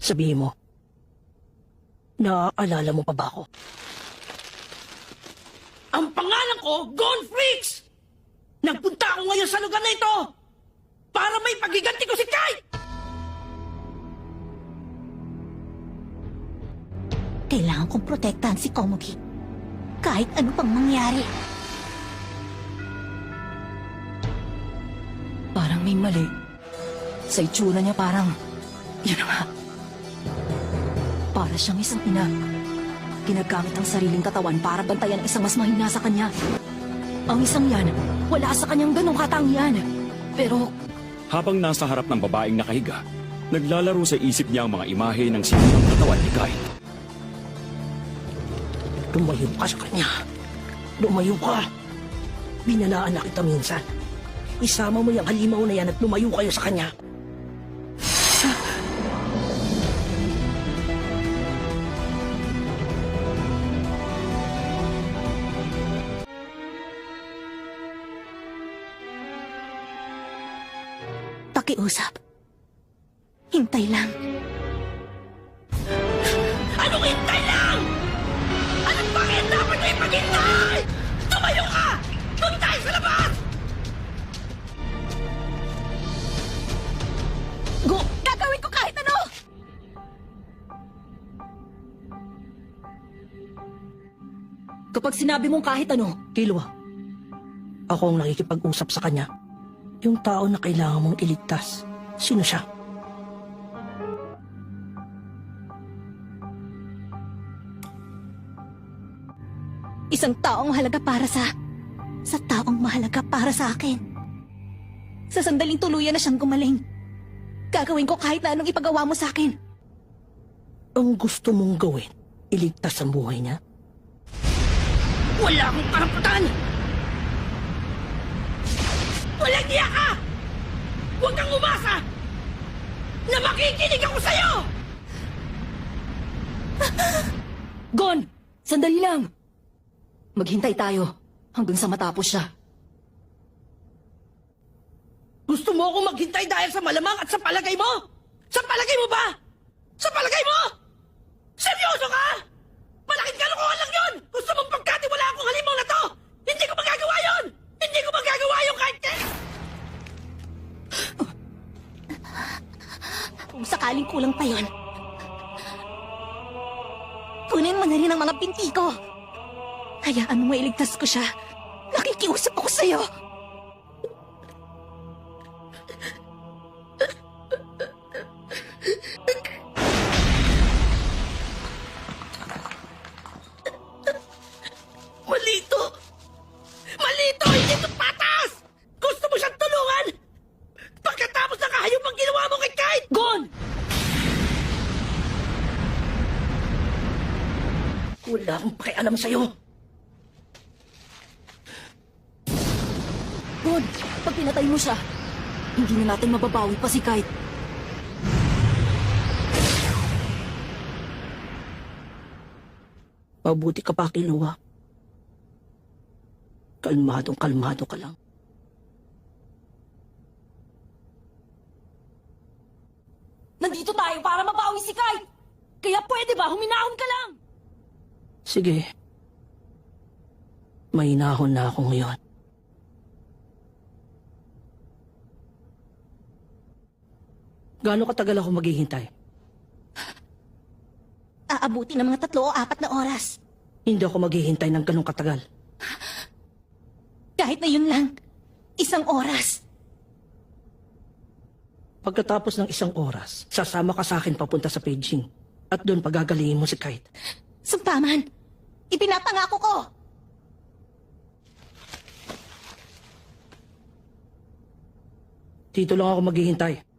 Sabihin mo, naaalala mo pa ba ako? Ang pangalan ko, Gone Freaks! Nagpunta ako ngayon sa lugar na ito para may pagiganti ko si Kai! Kailangan kong protektahan si Komugi. Kahit ano pang mangyari. Parang may mali. Sa itsura niya parang... Yun na nga. Para siyang isang ina. Ginagamit ang sariling katawan para bantayan ang isang mas mahina sa kanya. Ang isang yan, wala sa kanyang ganong katangian. Pero... Habang nasa harap ng babaeng nakahiga, naglalaro sa isip niya ang mga imahe ng sinilang katawan ni Kai. Lumayo ka sa kanya. Lumayo ka. Binalaan na kita minsan. Isama mo yung halimaw na yan at lumayo kayo sa kanya. Pakiusap. Hintay lang. Anong hintay lang? Anong bakit dapat ko ipaghintay? Tumayo ka! Doon tayo sa labas! Gagawin ko kahit ano! Kapag sinabi mong kahit ano, Killua, ako ang nakikipag-usap sa kanya. Yung tao na kailangan mong iligtas. Sino siya? Isang taong mahalaga para sa taong mahalaga para sa akin. Sa sandaling tuluyan na siyang gumaling. Gagawin ko kahit na anong ipagawa mo sa akin. Ang gusto mong gawin, iligtas ang buhay niya? Wala akong karapatan! Walang niya ka! Huwag kang umasa! Na makikinig ako sa'yo! Gon! Sandali lang! Maghintay tayo hanggang sa matapos siya. Gusto mo akong maghintay dahil sa malamang at sa palagay mo? Sa palagay mo ba? Sa palagay mo? Seryoso ka? Malaking kalokohan lang yun! Gusto mong pagkatiwala akong halimaw na to! Hindi ko magagawa yun! Hindi ko magagawa yung kahit... Kung sakaling kulang pa yon, kunin mo na rin ang mga binti ko. Hayaan mo mailigtas ko siya. Nakikiusap ako sa'yo. Malito! Malito! Hindi ito patas! Gusto mo siyang tulungan! Pagkatapos ng kahayop ang ginawa mo kay Kite! Gon! Wala akong pakialam sa'yo. Gon! Pag pinatay mo siya, hindi na natin mababawi pa si Kite. Mabuti ka pa, Killua. Kalmado ka lang. Nandito tayo para mabawi si Kite! Kaya pwede ba huminahon ka lang? Sige. May hinahon na ako ngayon. Gaano katagal ako maghihintay? Aabuti ng mga 3 o 4 na oras. Hindi ako maghihintay ng ganong katagal. Kahit na yun lang. 1 oras. Pagkatapos ng 1 oras, sasama ka sa akin papunta sa Beijing. At doon pagagalingin mo si Kite. Sumpaman, ipinapangako ko. Dito lang ako maghihintay.